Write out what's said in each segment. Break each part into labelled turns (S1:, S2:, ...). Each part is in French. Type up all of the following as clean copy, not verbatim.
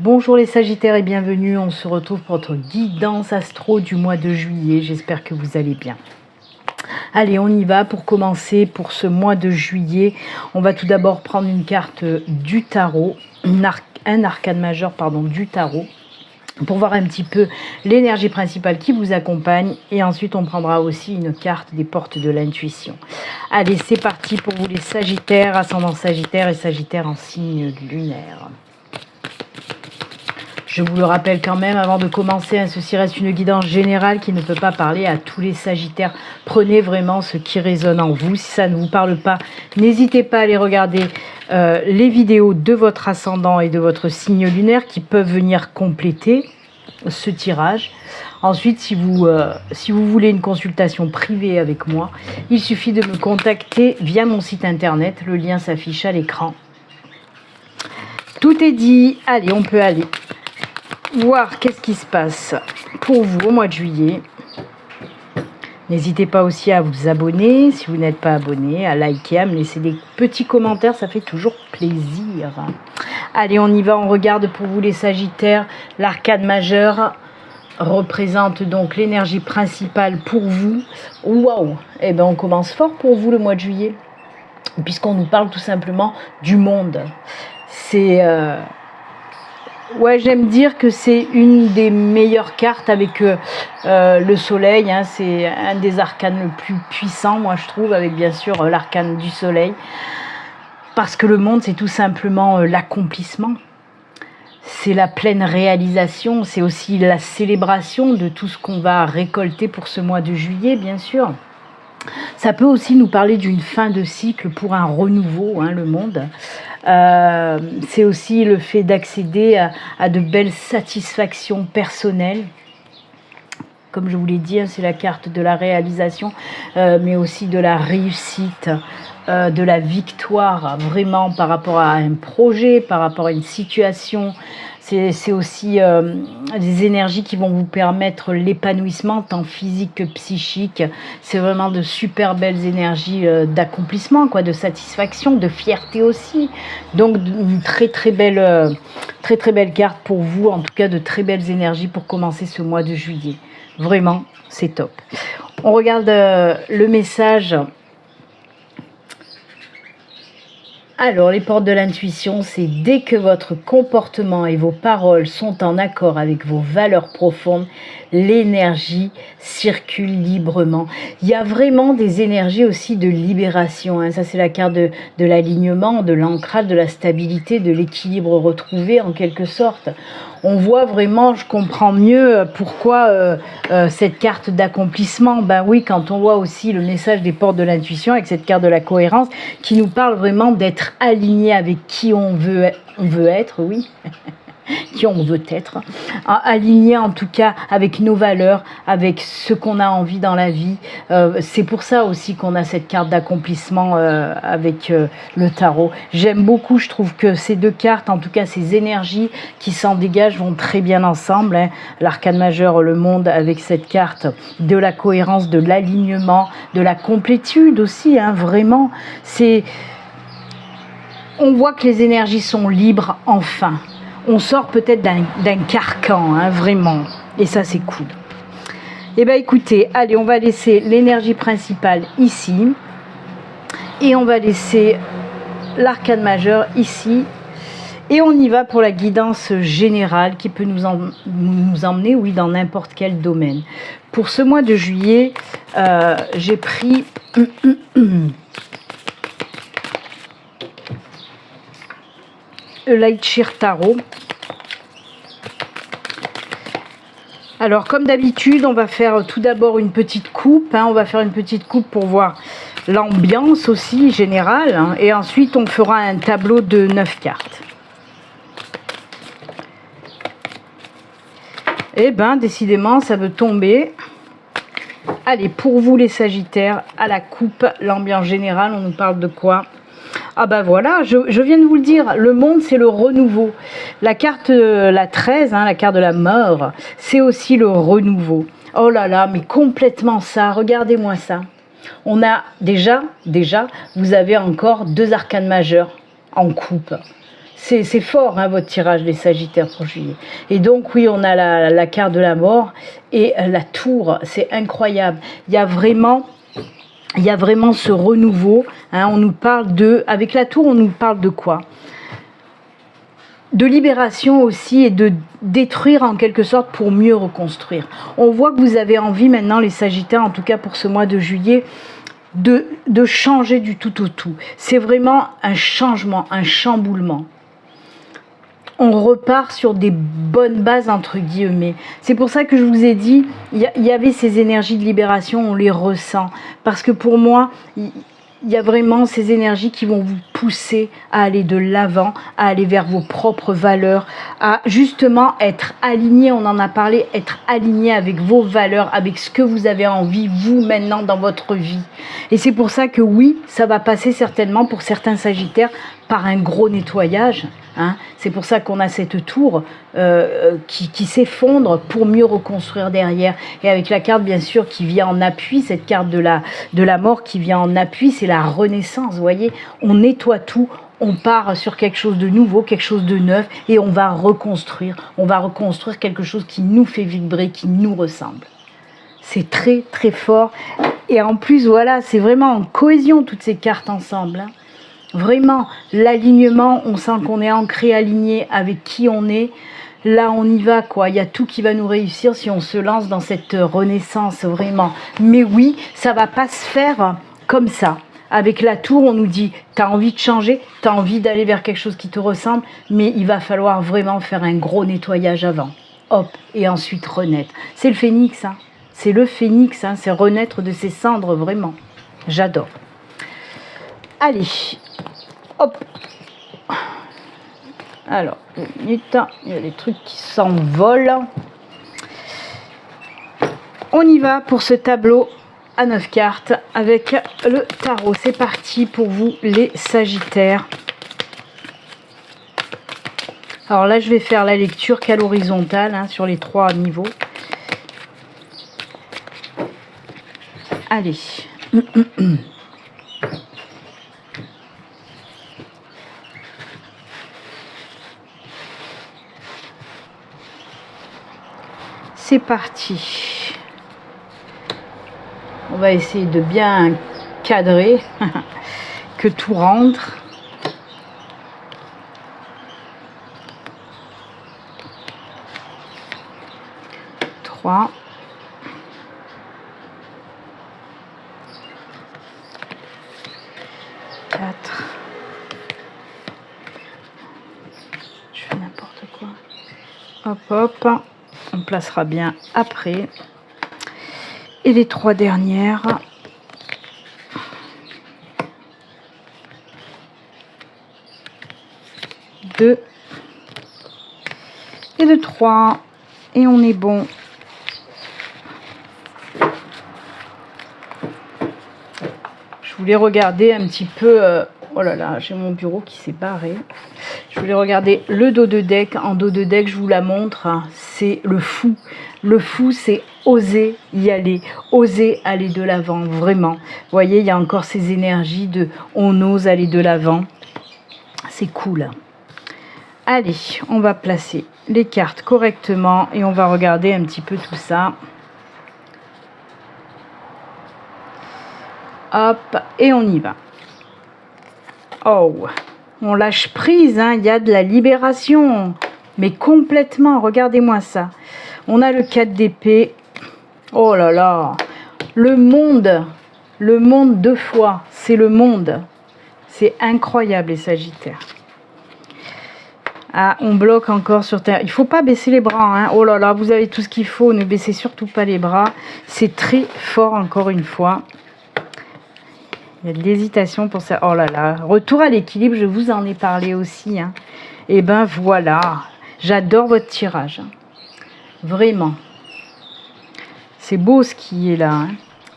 S1: Bonjour les Sagittaires et bienvenue, on se retrouve pour notre guidance astro du mois de juillet, j'espère que vous allez bien. Allez, on y va pour commencer pour ce mois de juillet. On va tout d'abord prendre une carte du tarot, un arcane majeur du tarot, pour voir un petit peu l'énergie principale qui vous accompagne. Et ensuite, on prendra aussi une carte des portes de l'intuition. Allez, c'est parti pour vous les Sagittaires, ascendant Sagittaire et Sagittaire en signe lunaire. Je vous le rappelle quand même, avant de commencer, ceci reste une guidance générale qui ne peut pas parler à tous les Sagittaires. Prenez vraiment ce qui résonne en vous. Si ça ne vous parle pas, n'hésitez pas à aller regarder les vidéos de votre ascendant et de votre signe lunaire qui peuvent venir compléter ce tirage. Ensuite, si vous voulez une consultation privée avec moi, il suffit de me contacter via mon site internet. Le lien s'affiche à l'écran. Tout est dit. Allez, on peut aller voir qu'est-ce qui se passe pour vous au mois de juillet. N'hésitez pas aussi à vous abonner si vous n'êtes pas abonné, à liker, à me laisser des petits commentaires, ça fait toujours plaisir. Allez, on y va, on regarde pour vous les Sagittaires. L'arcane majeur représente donc l'énergie principale pour vous. Waouh! Eh bien, on commence fort pour vous le mois de juillet, puisqu'on nous parle tout simplement du monde. C'est... Ouais, j'aime dire que c'est une des meilleures cartes avec le soleil. C'est un des arcanes le plus puissants, moi je trouve, avec bien sûr l'arcane du soleil. Parce que le monde, c'est tout simplement l'accomplissement. C'est la pleine réalisation. C'est aussi la célébration de tout ce qu'on va récolter pour ce mois de juillet, bien sûr. Ça peut aussi nous parler d'une fin de cycle pour un renouveau, le monde. C'est aussi le fait d'accéder à de belles satisfactions personnelles. Comme je vous l'ai dit, c'est la carte de la réalisation, mais aussi de la réussite, de la victoire, vraiment par rapport à un projet, par rapport à une situation. C'est aussi des énergies qui vont vous permettre l'épanouissement tant physique que psychique. C'est vraiment de super belles énergies d'accomplissement, de satisfaction, de fierté aussi. Donc une très belle carte pour vous, en tout cas de très belles énergies pour commencer ce mois de juillet. Vraiment, c'est top. On regarde le message. Alors, les portes de l'intuition, c'est dès que votre comportement et vos paroles sont en accord avec vos valeurs profondes, l'énergie circule librement. Il y a vraiment des énergies aussi de libération. Ça, c'est la carte de l'alignement, de l'ancrage, de la stabilité, de l'équilibre retrouvé en quelque sorte. On voit vraiment, je comprends mieux pourquoi cette carte d'accomplissement. Ben oui, quand on voit aussi le message des portes de l'intuition avec cette carte de la cohérence qui nous parle vraiment d'être aligné avec qui on veut être, oui. Qui on veut être, aligné en tout cas avec nos valeurs, avec ce qu'on a envie dans la vie. C'est pour ça aussi qu'on a cette carte d'accomplissement avec le tarot. J'aime beaucoup, je trouve que ces deux cartes, en tout cas ces énergies qui s'en dégagent vont très bien ensemble. L'arcane majeur, le monde, avec cette carte de la cohérence, de l'alignement, de la complétude aussi, vraiment. On voit que les énergies sont libres enfin. On sort peut-être d'un carcan, vraiment. Et ça, c'est cool. Eh bien, écoutez, allez, on va laisser l'énergie principale ici. Et on va laisser l'arcane majeur ici. Et on y va pour la guidance générale qui peut nous emmener, oui, dans n'importe quel domaine. Pour ce mois de juillet, j'ai pris... Lightshare Tarot. Alors comme d'habitude, on va faire tout d'abord une petite coupe. On va faire une petite coupe pour voir l'ambiance aussi générale. Et ensuite, on fera un tableau de 9 cartes. Eh bien, décidément, ça veut tomber. Allez, pour vous les Sagittaires, à la coupe, l'ambiance générale, on nous parle de quoi ? Ah ben voilà, je viens de vous le dire, le monde c'est le renouveau. La carte, la 13, la carte de la mort, c'est aussi le renouveau. Oh là là, mais complètement ça, regardez-moi ça. On a déjà, vous avez encore 2 arcanes majeurs en coupe. c'est fort, hein, votre tirage des Sagittaires pour juillet. Et donc, oui, on a la carte de la mort et la tour. C'est incroyable. Il y a vraiment ce renouveau. Hein, on nous parle de... Avec la tour, on nous parle de quoi? De libération aussi et de détruire en quelque sorte pour mieux reconstruire. On voit que vous avez envie maintenant, les Sagittaires, en tout cas pour ce mois de juillet, de changer du tout au tout. C'est vraiment un changement, un chamboulement. On repart sur des bonnes bases entre guillemets. C'est pour ça que je vous ai dit, il y avait ces énergies de libération, on les ressent. Parce que pour moi, il y a vraiment ces énergies qui vont vous pousser à aller de l'avant, à aller vers vos propres valeurs, à justement être aligné, on en a parlé, être aligné avec vos valeurs, avec ce que vous avez envie, vous, maintenant, dans votre vie. Et c'est pour ça que oui, ça va passer certainement pour certains Sagittaires par un gros nettoyage. Hein. C'est pour ça qu'on a cette tour qui s'effondre pour mieux reconstruire derrière. Et avec la carte, bien sûr, qui vient en appui, cette carte de la mort qui vient en appui, c'est la renaissance, vous voyez. On nettoie tout, on part sur quelque chose de nouveau, quelque chose de neuf, et on va reconstruire. On va reconstruire quelque chose qui nous fait vibrer, qui nous ressemble. C'est très, très fort. Et en plus, voilà, c'est vraiment en cohésion, toutes ces cartes ensemble, hein. Vraiment, l'alignement, on sent qu'on est ancré, aligné avec qui on est. Là, on y va, quoi. Il y a tout qui va nous réussir si on se lance dans cette renaissance, vraiment. Mais oui, ça va pas se faire comme ça. Avec la tour, on nous dit, tu as envie de changer, tu as envie d'aller vers quelque chose qui te ressemble, mais il va falloir vraiment faire un gros nettoyage avant. Hop, et ensuite renaître. C'est le phénix, hein. C'est le phénix, hein. C'est renaître de ses cendres, vraiment. J'adore. Allez, hop. Alors, une minute, il y a des trucs qui s'envolent. On y va pour ce tableau à 9 cartes avec le tarot. C'est parti pour vous, les Sagittaires. Alors là, je vais faire la lecture qu'à l'horizontale, hein, sur les 3 niveaux. Allez. C'est parti. On va essayer de bien cadrer, que tout rentre. Trois. Quatre. Je fais n'importe quoi. Hop, hop. On placera bien après. Et les 3 dernières. Deux. Et le 3. Et on est bon. Je voulais regarder un petit peu... oh là là, j'ai mon bureau qui s'est barré. Je voulais regarder le dos de deck. En dos de deck, je vous la montre. C'est le fou. Le fou, c'est oser y aller. Oser aller de l'avant, vraiment. Vous voyez, il y a encore ces énergies de on ose aller de l'avant. C'est cool. Allez, on va placer les cartes correctement et on va regarder un petit peu tout ça. Hop, et on y va. Oh, on lâche prise, hein, il y a de la libération. Mais complètement, regardez-moi ça. On a le 4 d'épée. Oh là là, le monde 2 fois, c'est le monde. C'est incroyable les Sagittaires. Ah, on bloque encore sur terre. Il ne faut pas baisser les bras, hein. Oh là là, vous avez tout ce qu'il faut, ne baissez surtout pas les bras. C'est très fort encore une fois. Il y a de l'hésitation pour ça. Oh là là, retour à l'équilibre, je vous en ai parlé aussi, hein. Et ben voilà, j'adore votre tirage. Vraiment. C'est beau ce qui est là, hein.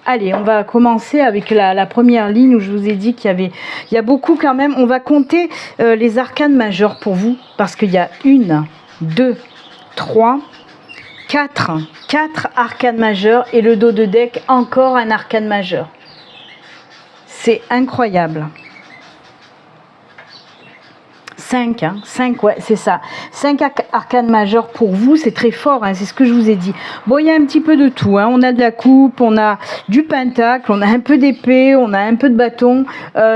S1: Allez, on va commencer avec la première ligne où je vous ai dit qu'il y a beaucoup quand même. On va compter les arcanes majeures pour vous. Parce qu'il y a 1, 2, 3, 4 arcanes majeures. Et le dos de deck, encore un arcane majeur. C'est incroyable. 5, hein, 5, ouais, c'est ça. 5 arcanes majeures pour vous, c'est très fort, hein, c'est ce que je vous ai dit. Bon, il y a un petit peu de tout, hein. On a de la coupe, on a du pentacle, on a un peu d'épée, on a un peu de bâton.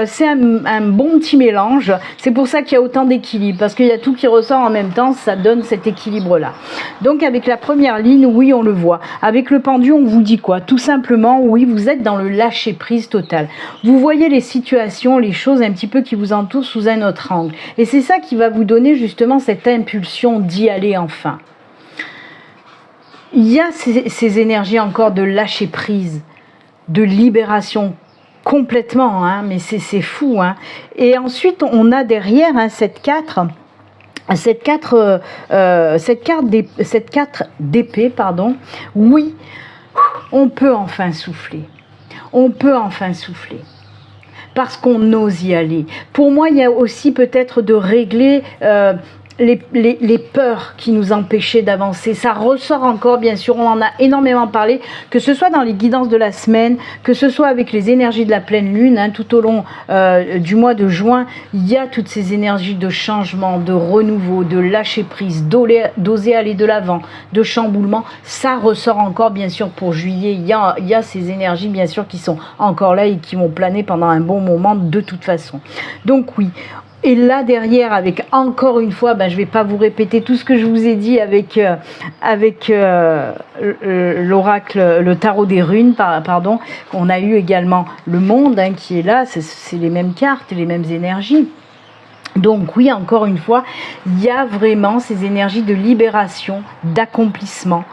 S1: C'est un bon petit mélange. C'est pour ça qu'il y a autant d'équilibre, parce qu'il y a tout qui ressort en même temps, ça donne cet équilibre-là. Donc avec la première ligne, oui, on le voit. Avec le pendu, on vous dit quoi? Tout simplement, oui, vous êtes dans le lâcher-prise total. Vous voyez les situations, les choses un petit peu qui vous entourent sous un autre angle. Et c'est ça qui va vous donner justement cette impulsion d'y aller enfin. Il y a ces énergies encore de lâcher prise, de libération complètement, hein, mais c'est fou. Hein. Et ensuite, on a derrière hein, cette 4 d'épée, pardon. Oui, on peut enfin souffler. On peut enfin souffler. Parce qu'on ose y aller. Pour moi, il y a aussi peut-être de régler les peurs qui nous empêchaient d'avancer. Ça ressort encore, bien sûr, on en a énormément parlé, que ce soit dans les guidances de la semaine, que ce soit avec les énergies de la pleine lune, hein, tout au long du mois de juin, il y a toutes ces énergies de changement, de renouveau, de lâcher prise, d'oser aller de l'avant, de chamboulement. Ça ressort encore, bien sûr, pour juillet. Il y a ces énergies, bien sûr, qui sont encore là et qui vont planer pendant un bon moment de toute façon. Donc oui. Et là derrière, avec encore une fois, je ne vais pas vous répéter tout ce que je vous ai dit avec l'oracle, le tarot des runes, pardon. On a eu également le monde hein, qui est là, c'est les mêmes cartes et les mêmes énergies. Donc oui, encore une fois, il y a vraiment ces énergies de libération, d'accomplissement.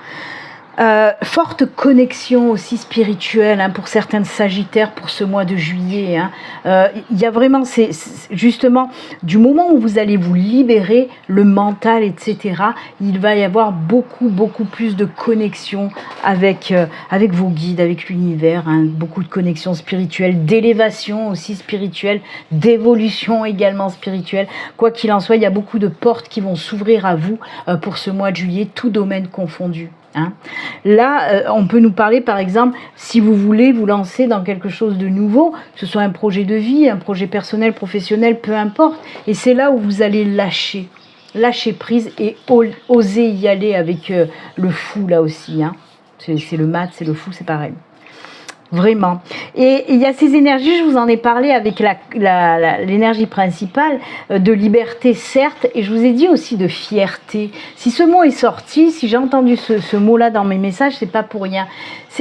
S1: Forte connexion aussi spirituelle hein, pour certains sagittaires pour ce mois de juillet. Hein. Il y a vraiment, justement, du moment où vous allez vous libérer, le mental, etc., il va y avoir beaucoup plus de connexion avec vos guides, avec l'univers, hein, beaucoup de connexion spirituelle, d'élévation aussi spirituelle, d'évolution également spirituelle. Quoi qu'il en soit, il y a beaucoup de portes qui vont s'ouvrir à vous pour ce mois de juillet, tout domaine confondu. Hein. Là, on peut nous parler, par exemple, si vous voulez vous lancer dans quelque chose de nouveau, que ce soit un projet de vie, un projet personnel, professionnel, peu importe. Et c'est là où vous allez lâcher prise et oser y aller avec le fou là aussi. Hein. C'est le mat, c'est le fou, c'est pareil. Vraiment. Et il y a ces énergies, je vous en ai parlé avec l'énergie principale, de liberté certes, et je vous ai dit aussi de fierté. Si ce mot est sorti, si j'ai entendu ce mot-là dans mes messages, c'est pas pour rien.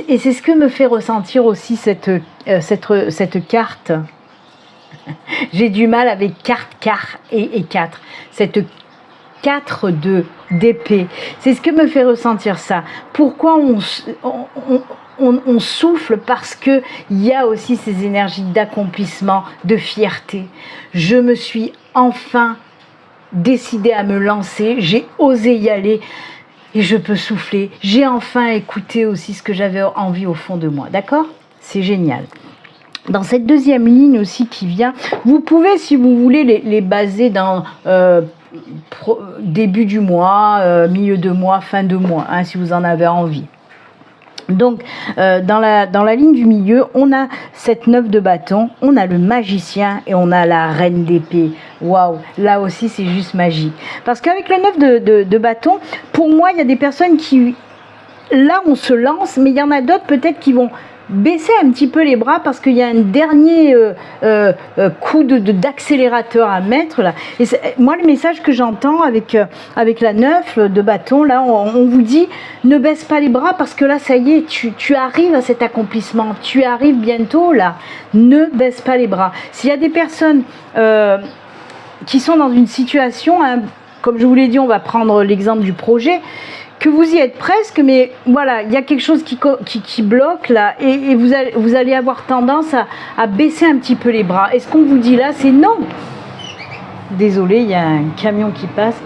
S1: Et c'est ce que me fait ressentir aussi cette carte. J'ai du mal avec carte et 4. Cette 4 d'épée. C'est ce que me fait ressentir ça. Pourquoi on souffle? Parce qu'il y a aussi ces énergies d'accomplissement, de fierté. Je me suis enfin décidée à me lancer, j'ai osé y aller et je peux souffler. J'ai enfin écouté aussi ce que j'avais envie au fond de moi. D'accord? C'est génial. Dans cette deuxième ligne aussi qui vient, vous pouvez, si vous voulez, les baser dans début du mois, milieu de mois, fin de mois, hein, si vous en avez envie. Donc, dans la ligne du milieu, on a cette 9 de bâton, on a le magicien et on a la reine d'épée. Waouh, là aussi c'est juste magique. Parce qu'avec le 9 de bâton, pour moi, il y a des personnes qui... Là, on se lance, mais il y en a d'autres peut-être qui vont baisser un petit peu les bras parce qu'il y a un dernier coup d'accélérateur à mettre là. Et moi, le message que j'entends avec la 9 de bâton, là, on vous dit ne baisse pas les bras parce que là, ça y est, tu arrives à cet accomplissement, tu arrives bientôt là. Ne baisse pas les bras. S'il y a des personnes qui sont dans une situation, hein, comme je vous l'ai dit, on va prendre l'exemple du projet, que vous y êtes presque, mais voilà, il y a quelque chose qui bloque là, et vous allez avoir tendance à baisser un petit peu les bras. Et ce qu'on vous dit là, c'est non. Désolé, il y a un camion qui passe.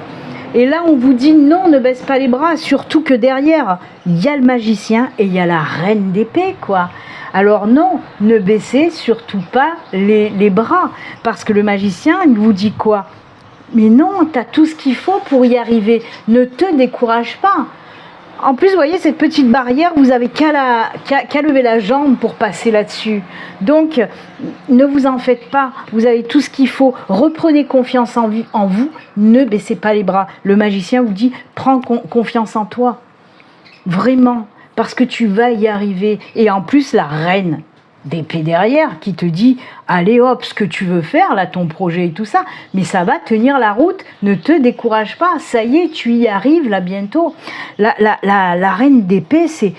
S1: Et là, on vous dit non, ne baisse pas les bras, surtout que derrière, il y a le magicien et il y a la reine d'épée, quoi. Alors non, ne baissez surtout pas les bras, parce que le magicien, il vous dit quoi ? Mais non, tu as tout ce qu'il faut pour y arriver. Ne te décourage pas. En plus, vous voyez, cette petite barrière, vous avez qu'à lever la jambe pour passer là-dessus. Donc, ne vous en faites pas. Vous avez tout ce qu'il faut. Reprenez confiance en vous. Ne baissez pas les bras. Le magicien vous dit, prends confiance en toi. Vraiment. Parce que tu vas y arriver. Et en plus, la reine d'épée derrière qui te dit allez hop, ce que tu veux faire là, ton projet et tout ça, mais ça va tenir la route, ne te décourage pas, ça y est, tu y arrives là bientôt. La reine d'épée, c'est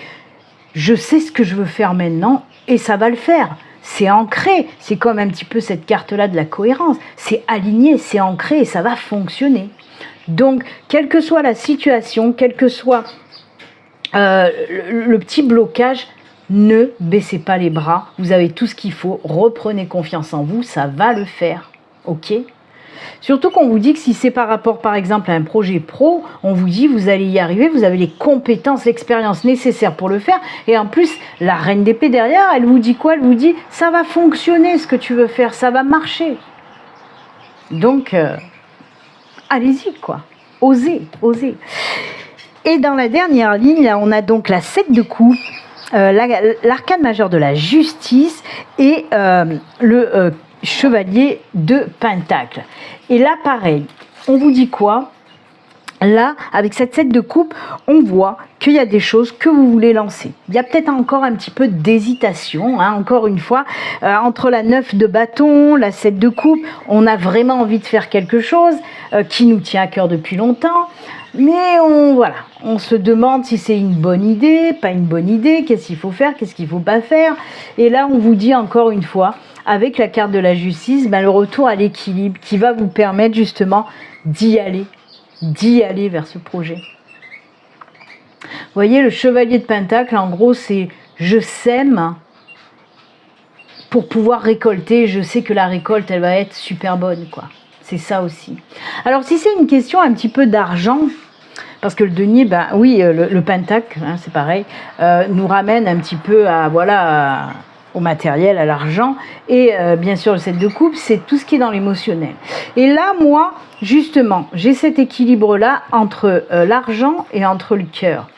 S1: je sais ce que je veux faire maintenant et ça va le faire. C'est ancré, c'est comme un petit peu cette carte là de la cohérence, c'est aligné, c'est ancré et ça va fonctionner. Donc quelle que soit la situation, quel que soit le petit blocage, ne baissez pas les bras, vous avez tout ce qu'il faut, reprenez confiance en vous, ça va le faire, ok? Surtout qu'on vous dit que si c'est par rapport par exemple à un projet pro, on vous dit vous allez y arriver, vous avez les compétences, l'expérience nécessaire pour le faire, et en plus la reine d'épée derrière, elle vous dit quoi? Elle vous dit ça va fonctionner ce que tu veux faire, ça va marcher. Donc allez-y quoi, osez, osez. Et dans la dernière ligne, là, on a donc la 7 de coupe, l'arcane majeur de la justice et le chevalier de pentacle. Et là, pareil, on vous dit quoi? Là, avec cette 7 de coupe, on voit qu'il y a des choses que vous voulez lancer. Il y a peut-être encore un petit peu d'hésitation, hein, encore une fois, entre la 9 de bâton, la 7 de coupe, on a vraiment envie de faire quelque chose qui nous tient à cœur depuis longtemps. Mais on se demande si c'est une bonne idée, pas une bonne idée, qu'est-ce qu'il faut faire, qu'est-ce qu'il ne faut pas faire. Et là, on vous dit encore une fois, avec la carte de la justice, le retour à l'équilibre qui va vous permettre justement d'y aller vers ce projet. Vous voyez, le chevalier de pentacle, en gros, c'est je sème pour pouvoir récolter. Je sais que la récolte, elle va être super bonne, quoi. C'est ça aussi. Alors, si c'est une question un petit peu d'argent, parce que le denier, oui, le pentacle, hein, c'est pareil, nous ramène un petit peu au matériel, à l'argent, et bien sûr le 7 de coupe, c'est tout ce qui est dans l'émotionnel. Et là, moi, justement, j'ai cet équilibre-là entre l'argent et entre le cœur.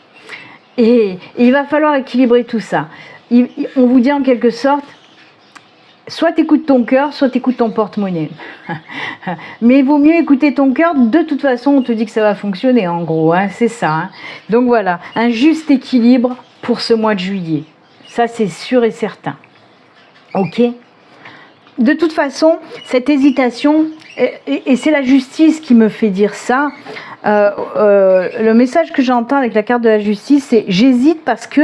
S1: Et il va falloir équilibrer tout ça. On vous dit en quelque sorte, soit tu écoutes ton cœur, soit tu écoutes ton porte-monnaie. Mais il vaut mieux écouter ton cœur. De toute façon, on te dit que ça va fonctionner, en gros. Hein, c'est ça. Hein. Donc voilà, un juste équilibre pour ce mois de juillet. Ça, c'est sûr et certain. Ok? De toute façon, cette hésitation, et c'est la justice qui me fait dire ça, le message que j'entends avec la carte de la justice, c'est j'hésite parce que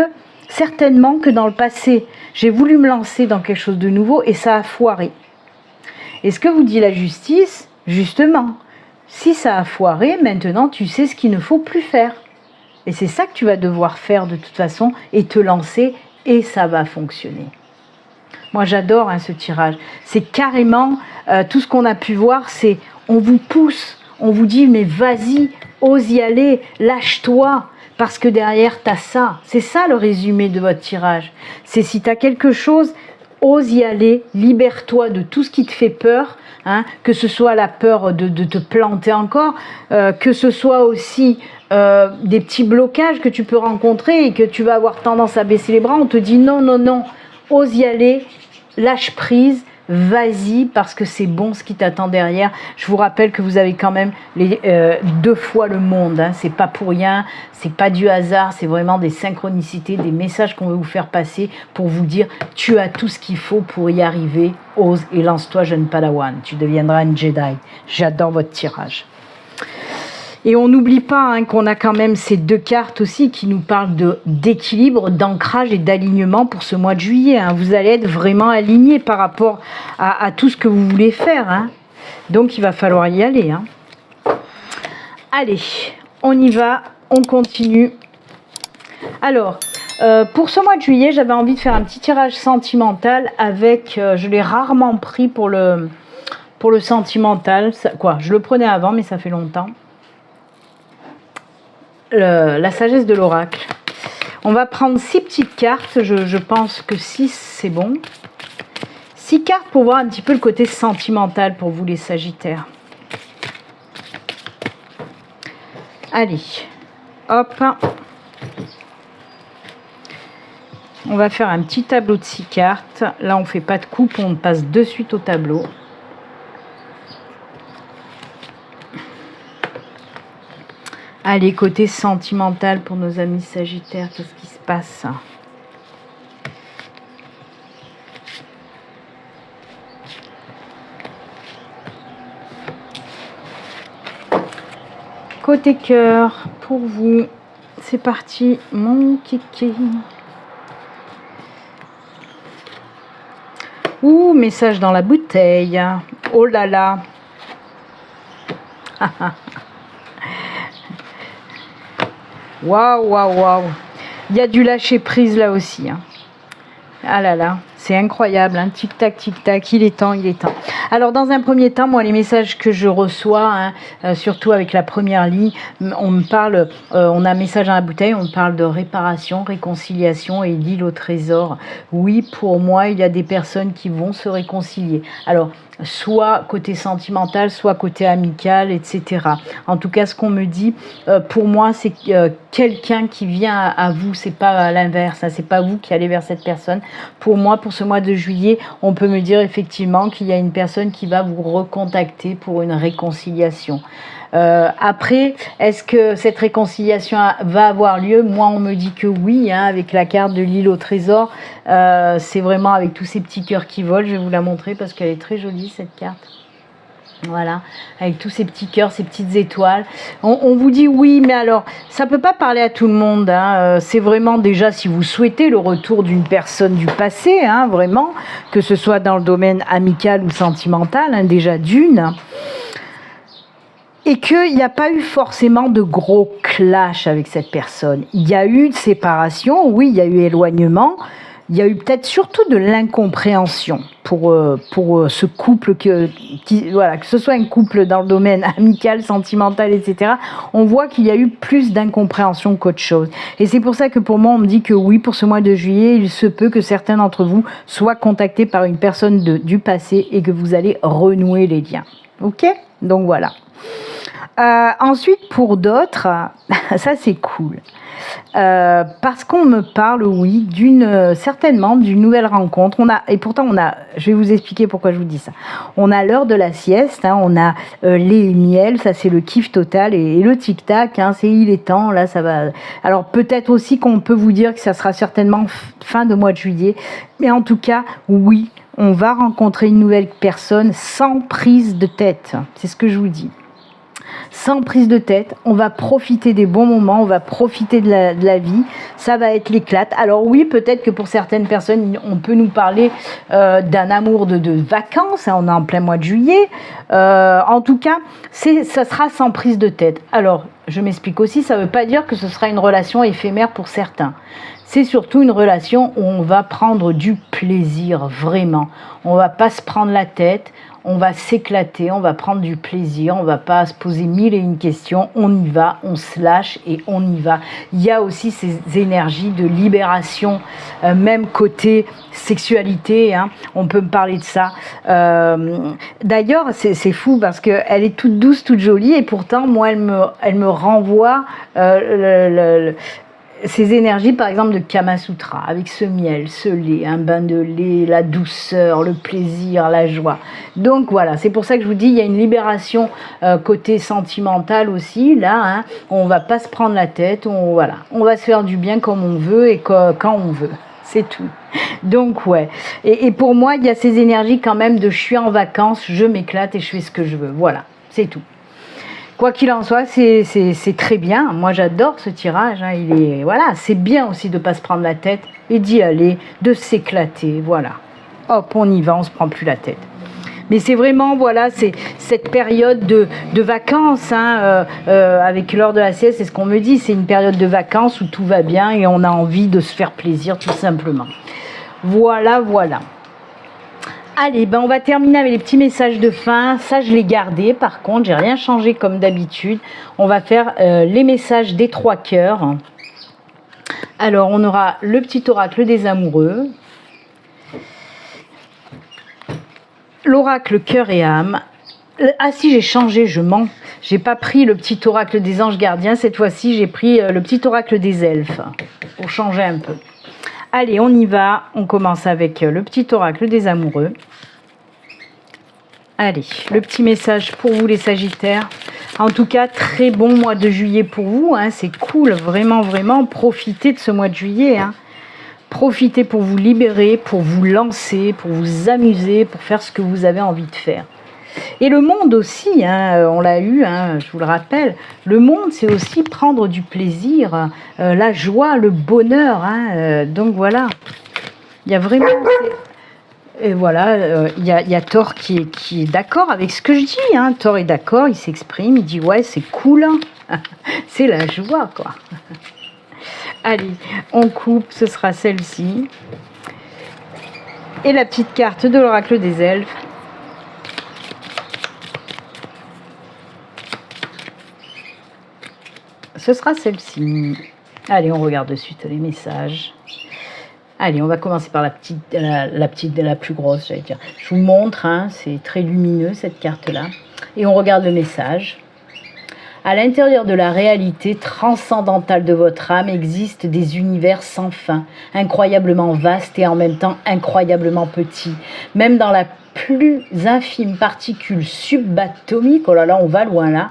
S1: certainement que dans le passé, j'ai voulu me lancer dans quelque chose de nouveau et ça a foiré. Et ce que vous dit la justice, justement, si ça a foiré, maintenant tu sais ce qu'il ne faut plus faire. Et c'est ça que tu vas devoir faire de toute façon et te lancer et ça va fonctionner. Moi j'adore ce tirage. C'est carrément tout ce qu'on a pu voir, c'est on vous pousse, on vous dit mais vas-y, ose y aller, lâche-toi. Parce que derrière, tu as ça. C'est ça le résumé de votre tirage. C'est si tu as quelque chose, ose y aller, libère-toi de tout ce qui te fait peur, hein, que ce soit la peur de te planter encore, que ce soit aussi des petits blocages que tu peux rencontrer et que tu vas avoir tendance à baisser les bras. On te dit non, non, non, ose y aller, lâche prise, vas-y parce que c'est bon ce qui t'attend derrière. Je vous rappelle que vous avez quand même 2 fois le monde, hein. C'est pas pour rien, c'est pas du hasard, c'est vraiment des synchronicités, des messages qu'on veut vous faire passer pour vous dire tu as tout ce qu'il faut pour y arriver, ose et lance-toi jeune Padawan, tu deviendras une Jedi. J'adore votre tirage. Et on n'oublie pas qu'on a quand même ces 2 cartes aussi qui nous parlent d'équilibre, d'ancrage et d'alignement pour ce mois de juillet. Hein. Vous allez être vraiment aligné par rapport à tout ce que vous voulez faire. Hein. Donc il va falloir y aller. Hein. Allez, on y va, on continue. Alors, pour ce mois de juillet, j'avais envie de faire un petit tirage sentimental avec, je l'ai rarement pris pour le sentimental. Je le prenais avant, mais ça fait longtemps. La sagesse de l'oracle. On va prendre 6 petites cartes, je pense que 6 c'est bon. 6 cartes pour voir un petit peu le côté sentimental pour vous les Sagittaires. Allez, hop. On va faire un petit tableau de 6 cartes. Là, on ne fait pas de coupe, on passe de suite au tableau. Allez, côté sentimental pour nos amis Sagittaires, qu'est-ce qui se passe ? Côté cœur, pour vous, c'est parti, mon kiki. Ouh, message dans la bouteille. Oh là là. Waouh, waouh, waouh. Il y a du lâcher prise là aussi. Hein. Ah là là, c'est incroyable. Hein. Tic-tac, tic-tac, il est temps, il est temps. Alors, dans un premier temps, moi, les messages que je reçois, hein, surtout avec la première ligne, on me parle, on a un message dans la bouteille, on me parle de réparation, réconciliation et l'île au trésor. Oui, pour moi, il y a des personnes qui vont se réconcilier. Alors, soit côté sentimental, soit côté amical, etc. En tout cas, ce qu'on me dit, pour moi, c'est quelqu'un qui vient à vous, c'est pas à l'inverse, hein, c'est pas vous qui allez vers cette personne. Pour moi, pour ce mois de juillet, on peut me dire effectivement qu'il y a une personne qui va vous recontacter pour une réconciliation. Après, est-ce que cette réconciliation va avoir lieu? Moi, on me dit que oui, hein, avec la carte de l'île au trésor. C'est vraiment avec tous ces petits cœurs qui volent. Je vais vous la montrer parce qu'elle est très jolie, cette carte. Voilà, avec tous ces petits cœurs, ces petites étoiles. On vous dit oui, mais alors, ça ne peut pas parler à tout le monde. Hein. C'est vraiment déjà, si vous souhaitez le retour d'une personne du passé, hein, vraiment, que ce soit dans le domaine amical ou sentimental, hein, déjà d'une. Et qu'il n'y a pas eu forcément de gros clash avec cette personne. Il y a eu séparation, oui, il y a eu éloignement. Il y a eu peut-être surtout de l'incompréhension pour ce couple, voilà, que ce soit un couple dans le domaine amical, sentimental, etc. On voit qu'il y a eu plus d'incompréhension qu'autre chose. Et c'est pour ça que pour moi, on me dit que oui, pour ce mois de juillet, il se peut que certains d'entre vous soient contactés par une personne du passé et que vous allez renouer les liens. Ok ? Donc voilà. Ensuite, pour d'autres, ça c'est cool. Parce qu'on me parle, oui, certainement d'une nouvelle rencontre. Et pourtant, je vais vous expliquer pourquoi je vous dis ça. On a l'heure de la sieste, hein, on a lait et miel, ça c'est le kiff total, et le tic-tac, hein, c'est il est temps, là ça va. Alors peut-être aussi qu'on peut vous dire que ça sera certainement fin de mois de juillet, mais en tout cas, oui, on va rencontrer une nouvelle personne sans prise de tête. C'est ce que je vous dis. Sans prise de tête, on va profiter des bons moments, on va profiter de la vie, ça va être l'éclate. Alors oui, peut-être que pour certaines personnes, on peut nous parler d'un amour de vacances, hein, on est en plein mois de juillet. En tout cas, ça sera sans prise de tête. Alors, je m'explique aussi, ça ne veut pas dire que ce sera une relation éphémère pour certains. C'est surtout une relation où on va prendre du plaisir, vraiment. On ne va pas se prendre la tête, on va s'éclater, on va prendre du plaisir, on ne va pas se poser mille et une questions, on y va, on se lâche et on y va. Il y a aussi ces énergies de libération, même côté sexualité, hein, on peut me parler de ça. D'ailleurs, c'est fou parce qu'elle est toute douce, toute jolie et pourtant, moi, elle me renvoie ces énergies, par exemple, de Kama Sutra, avec ce miel, ce lait, un bain de lait, la douceur, le plaisir, la joie. Donc voilà, c'est pour ça que je vous dis, il y a une libération côté sentimental aussi, là, hein, on va pas se prendre la tête, on va se faire du bien comme on veut et quand on veut. C'est tout. Donc ouais. Et pour moi, il y a ces énergies quand même de je suis en vacances, je m'éclate et je fais ce que je veux. Voilà, c'est tout. Quoi qu'il en soit, c'est très bien. Moi, j'adore ce tirage. Hein. C'est bien aussi de ne pas se prendre la tête et d'y aller, de s'éclater. Voilà. Hop, on y va, on ne se prend plus la tête. Mais c'est vraiment, voilà, c'est cette période de vacances, hein, avec l'heure de la sieste, c'est ce qu'on me dit. C'est une période de vacances où tout va bien et on a envie de se faire plaisir, tout simplement. Voilà, voilà. Allez, on va terminer avec les petits messages de fin. Ça, je l'ai gardé. Par contre, j'ai rien changé comme d'habitude. On va faire les messages des 3 cœurs. Alors, on aura le petit oracle des amoureux. L'oracle cœur et âme. Ah si, j'ai changé, je mens. J'ai pas pris le petit oracle des anges gardiens. Cette fois-ci, j'ai pris le petit oracle des elfes. Pour changer un peu. Allez, on y va. On commence avec le petit oracle des amoureux. Allez, le petit message pour vous les Sagittaires. En tout cas, très bon mois de juillet pour vous. Hein. C'est cool, vraiment, vraiment. Profitez de ce mois de juillet. Hein. Profitez pour vous libérer, pour vous lancer, pour vous amuser, pour faire ce que vous avez envie de faire. Et le monde aussi, hein, on l'a eu, hein, je vous le rappelle, le monde c'est aussi prendre du plaisir, la joie, le bonheur, hein, donc voilà, il y a vraiment, et voilà, il y a Thor qui est d'accord avec ce que je dis, hein. Thor est d'accord, il s'exprime, il dit ouais c'est cool, hein. C'est la joie quoi. Allez, on coupe, ce sera celle-ci, et la petite carte de l'oracle des elfes. Ce sera celle-ci. Allez, on regarde de suite les messages. Allez, on va commencer par la plus grosse, j'allais dire. Je vous montre, hein, c'est très lumineux cette carte-là. Et on regarde le message. À l'intérieur de la réalité transcendantale de votre âme existent des univers sans fin, incroyablement vastes et en même temps incroyablement petits. Même dans la plus infime particule subatomique, oh là là, on va loin là,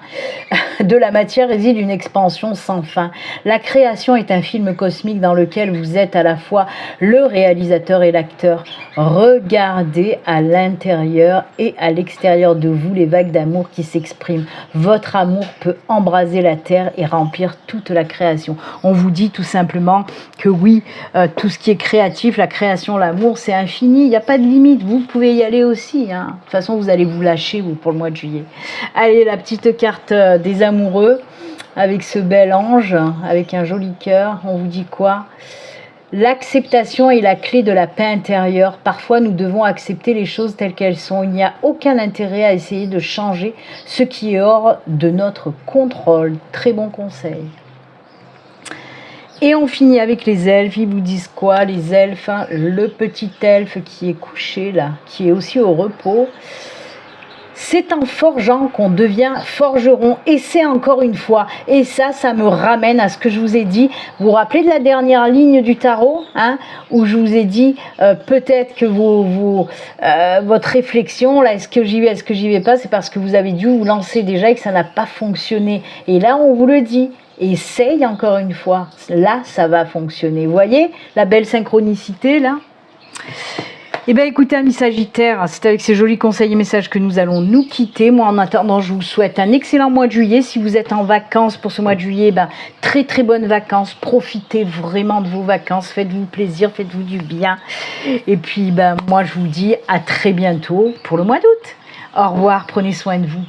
S1: de la matière réside une expansion sans fin. La création est un film cosmique dans lequel vous êtes à la fois le réalisateur et l'acteur. Regardez à l'intérieur et à l'extérieur de vous les vagues d'amour qui s'expriment. Votre amour peut embraser la terre et remplir toute la création. On vous dit tout simplement que oui, tout ce qui est créatif, la création, l'amour, c'est infini, il n'y a pas de limite, vous pouvez y aller aussi. Hein. De toute façon, vous allez vous lâcher vous, pour le mois de juillet. Allez, la petite carte des amoureux, avec ce bel ange, avec un joli cœur, on vous dit quoi ? L'acceptation est la clé de la paix intérieure. Parfois, nous devons accepter les choses telles qu'elles sont. Il n'y a aucun intérêt à essayer de changer ce qui est hors de notre contrôle. Très bon conseil. Et on finit avec les elfes. Ils vous disent quoi, les elfes, hein? Le petit elfe qui est couché là, qui est aussi au repos. C'est en forgeant qu'on devient forgeron, et c'est encore une fois, et ça me ramène à ce que je vous ai dit. Vous vous rappelez de la dernière ligne du tarot, hein, où je vous ai dit peut-être que votre réflexion, là, est-ce que j'y vais pas, c'est parce que vous avez dû vous lancer déjà et que ça n'a pas fonctionné. Et là, on vous le dit. Essaye encore une fois, là ça va fonctionner. Vous voyez la belle synchronicité là? Eh bien écoutez amis Sagittaires, c'est avec ces jolis conseils et messages que nous allons nous quitter. Moi en attendant je vous souhaite un excellent mois de juillet. Si vous êtes en vacances pour ce mois de juillet, très très bonnes vacances. Profitez vraiment de vos vacances, faites-vous plaisir, faites-vous du bien. Et puis moi je vous dis à très bientôt pour le mois d'août. Au revoir, prenez soin de vous.